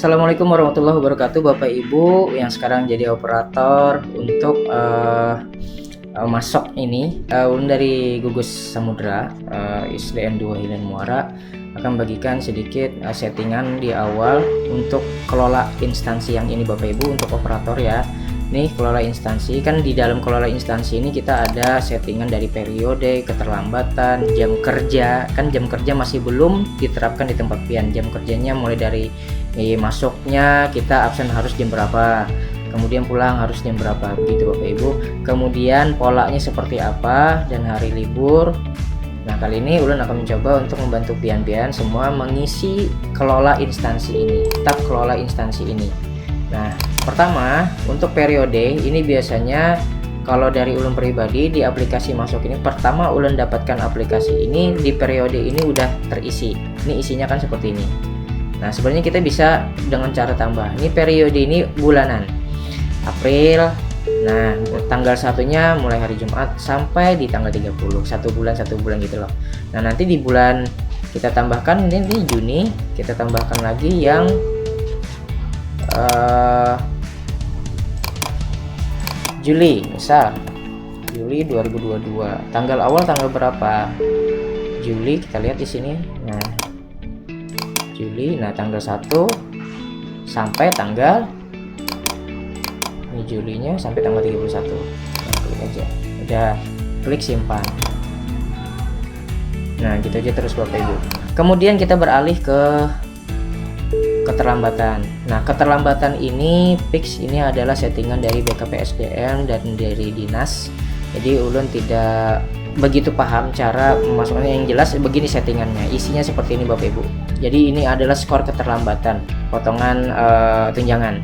Assalamualaikum warahmatullahi wabarakatuh, Bapak Ibu yang sekarang jadi operator untuk masuk ini ulun dari Gugus Samudra ISDN 2 Hilen Muara akan bagikan sedikit settingan di awal untuk kelola instansi yang ini Bapak Ibu untuk operator ya. Nih kelola instansi, kan di dalam kelola instansi ini kita ada settingan dari periode, keterlambatan, jam kerja. Kan jam kerja masih belum diterapkan di tempat pian. Jam kerjanya mulai dari masuknya kita absen harus jam berapa, kemudian pulang harus jam berapa, begitu Bapak Ibu. Kemudian polanya seperti apa dan hari libur. Nah, kali ini ulun akan mencoba untuk membantu pian-pian semua mengisi kelola instansi ini, tab kelola instansi ini. Nah, pertama untuk periode ini biasanya kalau dari ulun pribadi di aplikasi masuk ini, pertama ulun dapatkan aplikasi ini di periode ini udah terisi. Ini isinya kan seperti ini. Nah, sebenarnya kita bisa dengan cara tambah. Ini periode ini bulanan. April. Nah, tanggal satunya mulai hari Jumat sampai di tanggal 30. Satu bulan gitu loh. Nah, nanti di bulan kita tambahkan ini Juni, kita tambahkan lagi yang Juli, misal Juli 2022. Tanggal awal tanggal berapa? Juli, kita lihat di sini. Nah, Juli, nah tanggal 1 sampai tanggal ini Julinya sampai tanggal 31. Nah, klik aja. Udah, klik simpan. Nah, gitu aja terus Bapak Ibu. Kemudian kita beralih ke keterlambatan. Nah, keterlambatan ini fix, ini adalah settingan dari BKPSDM dan dari dinas. Jadi ulun tidak begitu paham cara memasukkannya, yang jelas begini settingannya. Isinya seperti ini Bapak Ibu. Jadi ini adalah skor keterlambatan, potongan tunjangan.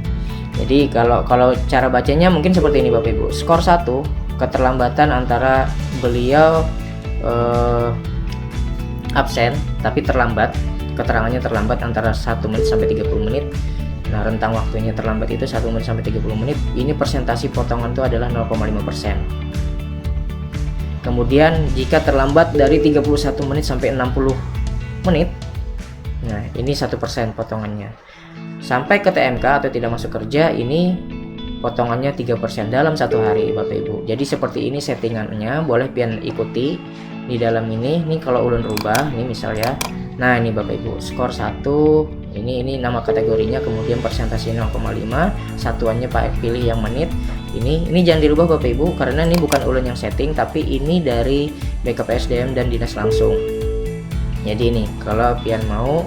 Jadi kalau cara bacanya mungkin seperti ini Bapak Ibu. Skor 1, keterlambatan antara beliau absen tapi terlambat. Keterangannya terlambat antara 1 menit sampai 30 menit. Nah, rentang waktunya terlambat itu 1 menit sampai 30 menit. Ini persentasi potongan itu adalah 0,5%. Kemudian jika terlambat dari 31 menit sampai 60 menit, nah ini 1% potongannya. Sampai ke TMK atau tidak masuk kerja, ini potongannya 3% dalam satu hari Bapak Ibu. Jadi seperti ini settingannya, boleh pian ikuti di dalam ini. Nih kalau ulun rubah, ini misalnya. Nah, ini Bapak Ibu, skor 1, ini nama kategorinya, kemudian persentase 0,5, satuannya Pak pilih yang menit. Ini jangan dirubah Bapak Ibu karena ini bukan ulun yang setting, tapi ini dari BKPSDM dan dinas langsung. Jadi ini kalau pian mau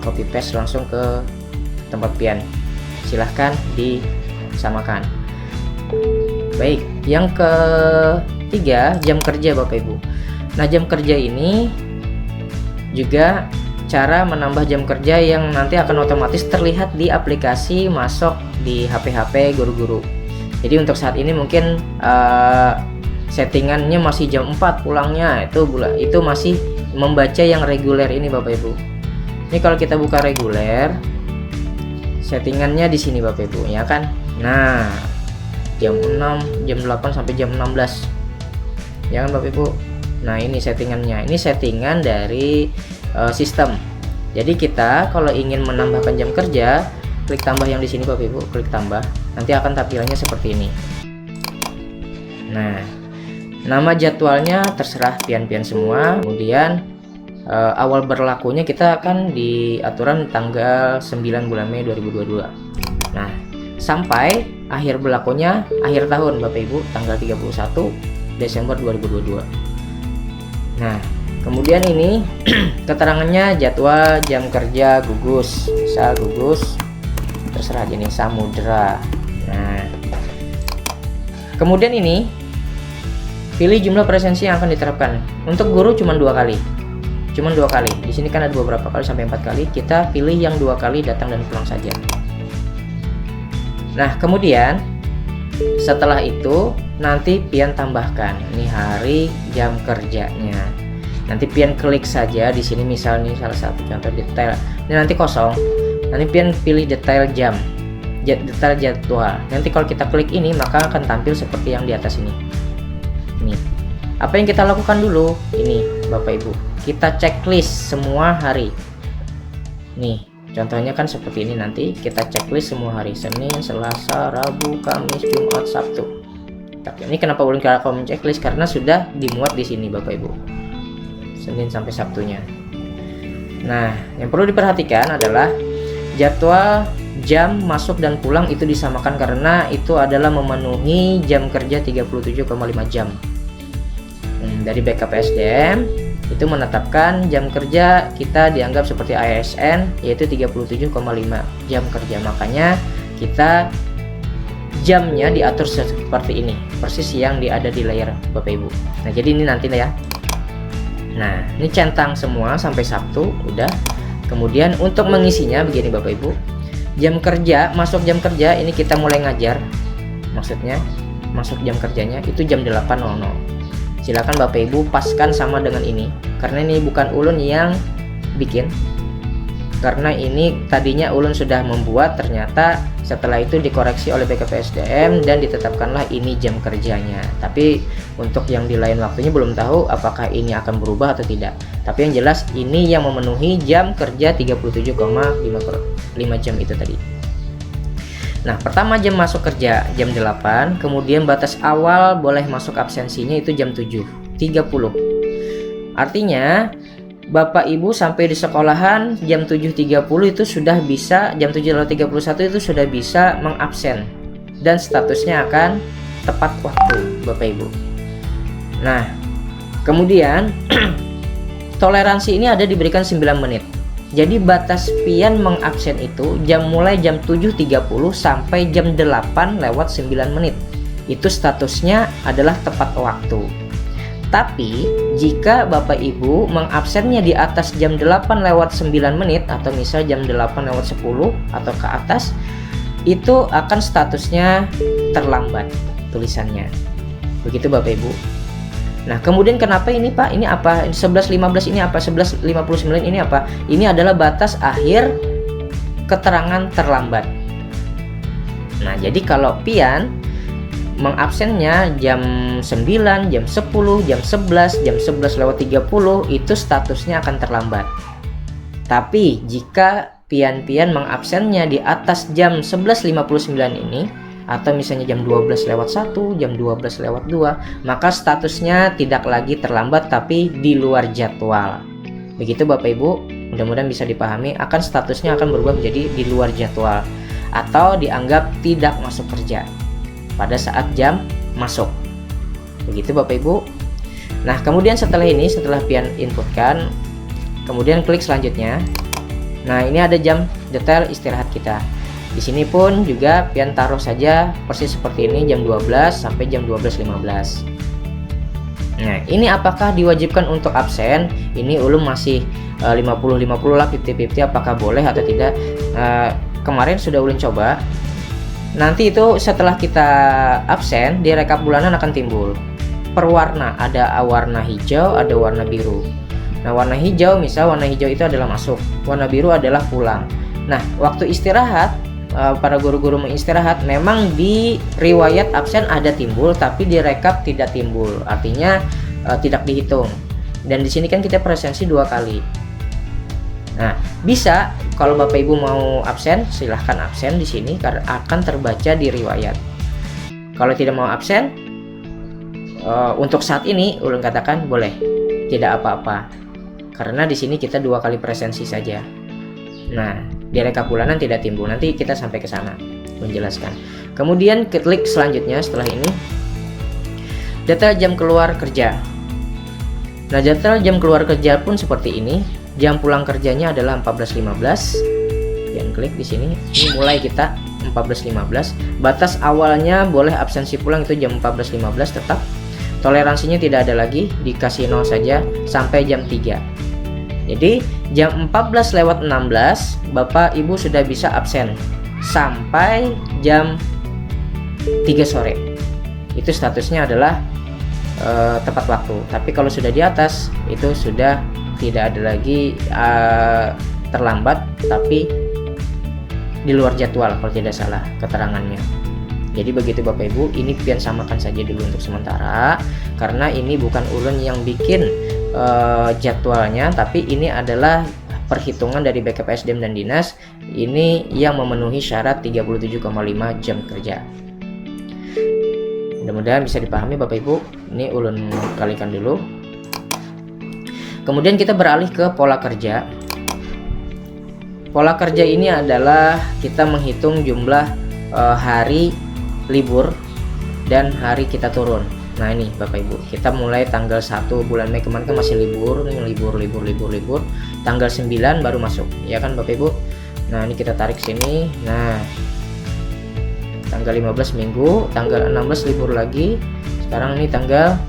copy paste langsung ke tempat pian, silahkan disamakan. Baik, yang ketiga jam kerja Bapak Ibu. Nah, jam kerja ini juga cara menambah jam kerja yang nanti akan otomatis terlihat di aplikasi masuk di HP guru-guru. Jadi untuk saat ini mungkin settingannya masih jam 4 pulangnya, itu masih membaca yang reguler ini Bapak Ibu. Ini kalau kita buka reguler, settingannya di sini Bapak Ibu ya kan. Nah, jam 6, jam 8 sampai jam 16. Ya kan Bapak Ibu. Nah, ini settingannya. Ini settingan dari sistem. Jadi kita kalau ingin menambahkan jam kerja, klik tambah yang di sini Bapak Ibu, klik tambah. Nanti akan tampilannya seperti ini. Nah, nama jadwalnya terserah pian-pian semua. Kemudian awal berlakunya kita akan di aturan tanggal 9 bulan Mei 2022. Nah, sampai akhir berlakunya akhir tahun Bapak Ibu, tanggal 31 Desember 2022. Nah, kemudian ini keterangannya jadwal jam kerja gugus, misal gugus terserah aja nih Samudra. Nah, kemudian ini pilih jumlah presensi yang akan diterapkan. Untuk guru cuma 2 kali. Di sini kan ada beberapa kali sampai 4 kali. Kita pilih yang 2 kali datang dan pulang saja. Nah, kemudian setelah itu nanti pian tambahkan ini hari jam kerjanya. Nanti pian klik saja di sini, misalnya salah satu contoh detail. Ini nanti kosong. Nanti pian pilih detail jam, detail jadwal. Nanti kalau kita klik ini maka akan tampil seperti yang di atas ini. Ini. Apa yang kita lakukan dulu? Ini Bapak Ibu. Kita checklist semua hari. Nih, Contohnya kan seperti ini, nanti kita checklist semua hari: Senin, Selasa, Rabu, Kamis, Jumat, Sabtu. Tapi ini kenapa ulun kolom checklist? Karena sudah dimuat di sini Bapak Ibu, Senin sampai Sabtunya. Nah, yang perlu diperhatikan adalah jadwal jam masuk dan pulang itu disamakan, karena itu adalah memenuhi jam kerja 37,5 jam. Dari BKPSDM itu menetapkan jam kerja kita dianggap seperti ASN, yaitu 37,5 jam kerja. Makanya kita jamnya diatur seperti ini, persis yang ada di layar Bapak Ibu. Nah, jadi ini nanti ya. Nah, ini centang semua sampai Sabtu udah. Kemudian untuk mengisinya begini Bapak Ibu. Jam kerja, masuk jam kerja ini kita mulai ngajar. Maksudnya masuk jam kerjanya itu jam 8.00. Silakan Bapak Ibu paskan sama dengan ini, karena ini bukan ulun yang bikin, karena ini tadinya ulun sudah membuat, ternyata setelah itu dikoreksi oleh BKPSDM dan ditetapkanlah ini jam kerjanya. Tapi untuk yang di lain waktunya belum tahu apakah ini akan berubah atau tidak. Tapi yang jelas ini yang memenuhi jam kerja 37,5 jam itu tadi. Nah, pertama jam masuk kerja jam 8, kemudian batas awal boleh masuk absensinya itu jam 7.30. Artinya Bapak Ibu sampai di sekolahan jam 7.30 itu sudah bisa, jam 7.31 itu sudah bisa mengabsen dan statusnya akan tepat waktu Bapak Ibu. Nah, kemudian toleransi ini ada diberikan 9 menit. Jadi batas pian mengabsen itu mulai jam 7.30 sampai jam 8:09. Itu statusnya adalah tepat waktu. Tapi jika Bapak Ibu mengabsennya di atas jam 8:09 atau misal jam 8:10 atau ke atas, itu akan statusnya terlambat tulisannya. Begitu Bapak Ibu. Nah, kemudian kenapa ini Pak? Ini apa? 11.15 ini apa? 11.59 ini apa? Ini adalah batas akhir keterangan terlambat. Nah, jadi kalau pian mengabsennya jam 9, jam 10, jam 11, jam 11:30 itu statusnya akan terlambat. Tapi jika pian-pian mengabsennya di atas jam 11.59 ini, atau misalnya jam 12:01, jam 12:02, maka statusnya tidak lagi terlambat tapi di luar jadwal. Begitu Bapak Ibu, mudah-mudahan bisa dipahami, akan statusnya akan berubah menjadi di luar jadwal atau dianggap tidak masuk kerja pada saat jam masuk. Begitu Bapak Ibu. Nah, kemudian setelah pian inputkan, kemudian klik selanjutnya. Nah, ini ada jam detail istirahat kita. Di sini pun juga pian taruh saja persis seperti ini, jam 12 sampai jam 12.15. Nah, ini apakah diwajibkan untuk absen? Ini ulun masih 50-50 lah, 50-50 apakah boleh atau tidak. Kemarin sudah ulun coba. Nanti itu setelah kita absen, di rekap bulanan akan timbul per warna, ada warna hijau, ada warna biru. Nah, warna hijau, misal warna hijau itu adalah masuk, warna biru adalah pulang. Nah, waktu istirahat, para guru-guru mengistirahat, memang di riwayat absen ada timbul, tapi di rekap tidak timbul, artinya tidak dihitung. Dan di sini kan kita presensi 2 kali. Nah, bisa kalau Bapak Ibu mau absen, silahkan absen di sini karena akan terbaca di riwayat. Kalau tidak mau absen, untuk saat ini ulun katakan boleh, tidak apa-apa, karena di sini kita 2 kali presensi saja. Nah, di rekap bulanan tidak timbul, nanti kita sampai ke sana menjelaskan. Kemudian klik selanjutnya setelah ini, data jam keluar kerja. Nah, data jam keluar kerja pun seperti ini. Jam pulang kerjanya adalah 14.15. Dan klik di sini, ini mulai kita 14.15. Batas awalnya boleh absensi pulang itu jam 14.15 tetap. Toleransinya tidak ada lagi, dikasih 0 saja sampai jam 3. Jadi jam 14:16 Bapak Ibu sudah bisa absen sampai jam 3 sore. Itu statusnya adalah tepat waktu. Tapi kalau sudah di atas itu sudah tidak ada lagi terlambat, tapi di luar jadwal kalau tidak salah keterangannya. Jadi begitu Bapak Ibu, ini pian samakan saja dulu untuk sementara, karena ini bukan ulun yang bikin jadwalnya, tapi ini adalah perhitungan dari backup SDM dan dinas ini yang memenuhi syarat 37,5 jam kerja. Mudah-mudahan bisa dipahami Bapak Ibu. Ini ulun kalikan dulu. Kemudian kita beralih ke pola kerja. Pola kerja ini adalah kita menghitung jumlah hari libur dan hari kita turun. Nah ini Bapak Ibu, kita mulai tanggal 1 bulan Mei kemarin kan masih libur, tanggal 9 baru masuk, ya kan Bapak Ibu. Nah ini kita tarik sini. Nah tanggal 15 minggu, tanggal 16 libur lagi. Sekarang ini tanggal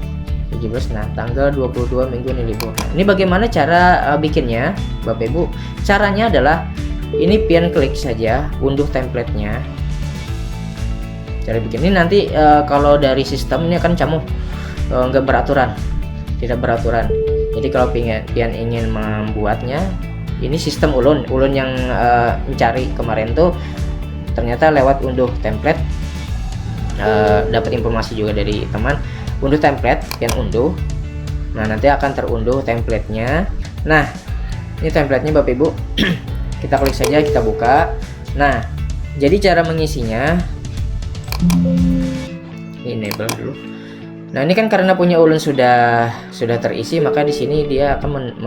17. Nah tanggal 22 minggu ini libur. Nah, ini bagaimana cara bikinnya Bapak Ibu? Caranya adalah ini pian klik saja, unduh templatenya. Cara bikin ini nanti kalau dari sistem ini akan camu nggak beraturan, tidak beraturan. Jadi kalau pian ingin membuatnya, ini sistem ulun yang mencari kemarin tuh ternyata lewat unduh template, dapat informasi juga dari teman, unduh template, pian unduh. Nah nanti akan terunduh templatenya. Nah ini templatenya Bapak Ibu. Kita klik saja, kita buka. Nah jadi cara mengisinya ini enable dulu. Nah ini kan karena punya ulun sudah terisi, maka di sini dia akan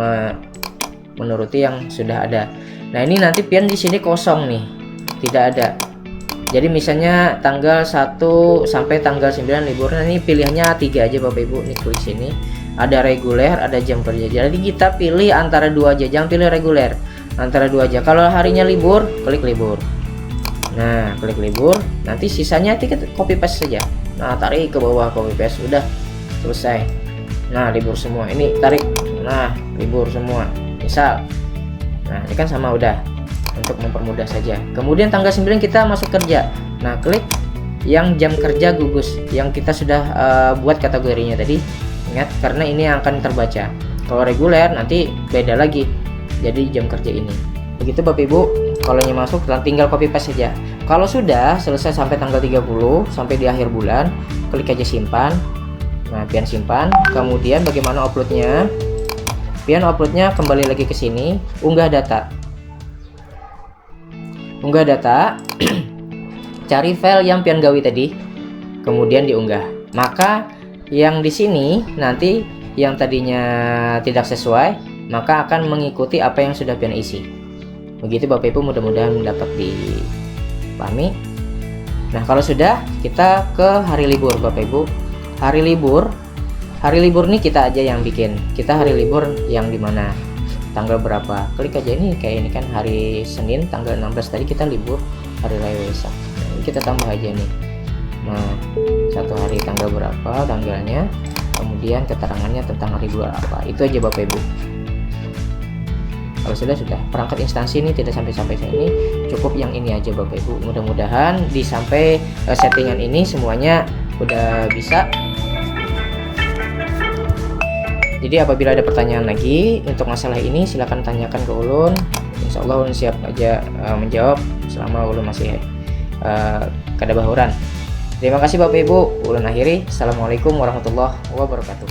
menuruti yang sudah ada. Nah ini nanti pian di sini kosong nih, tidak ada. Jadi misalnya tanggal 1 sampai tanggal 9 libur. Nah ini pilihannya 3 aja Bapak Ibu. Ini klik sini, ada reguler, ada jam kerja. Jadi kita pilih antara 2 aja, jangan pilih reguler, antara 2 aja. Kalau harinya libur, klik libur. Nah klik libur, nanti sisanya kita copy paste saja. Nah tarik ke bawah, copy paste, udah selesai. Nah libur semua, ini tarik, nah libur semua misal. Nah ini kan sama, udah, untuk mempermudah saja. Kemudian tanggal 9 kita masuk kerja. Nah klik yang jam kerja gugus yang kita sudah buat kategorinya tadi. Ingat, karena ini yang akan terbaca. Kalau reguler nanti beda lagi, jadi jam kerja ini. Begitu Bapak Ibu. Kalau yang masuk tinggal copy paste saja. Kalau sudah selesai sampai tanggal 30, sampai di akhir bulan, klik aja simpan. Nah pian simpan. Kemudian bagaimana uploadnya? Pian uploadnya kembali lagi ke sini, unggah data. Unggah data. Cari file yang pian gawi tadi, kemudian diunggah. Maka yang di sini nanti yang tadinya tidak sesuai, maka akan mengikuti apa yang sudah pian isi. Begitu Bapak Ibu, mudah-mudahan dapat dipahami. Nah kalau sudah, kita ke hari libur Bapak Ibu. Hari libur ini kita aja yang bikin. Kita hari libur yang dimana, tanggal berapa, klik aja. Ini kayak ini kan hari Senin tanggal 16 tadi kita libur, hari raya Waisak. Nah, ini kita tambah aja nih. Nah 1 hari tanggal berapa tanggalnya, kemudian keterangannya tentang hari libur apa. Itu aja Bapak Ibu. Kalau sudah perangkat instansi ini tidak sampai ini, cukup yang ini aja Bapak Ibu. Mudah-mudahan sampai settingan ini semuanya udah bisa. Jadi apabila ada pertanyaan lagi untuk masalah ini, silahkan tanyakan ke ulun. Insya Allah ulun siap aja menjawab selama ulun masih kada bahuran. Terima kasih Bapak Ibu. Ulun akhiri. Assalamualaikum warahmatullahi wabarakatuh.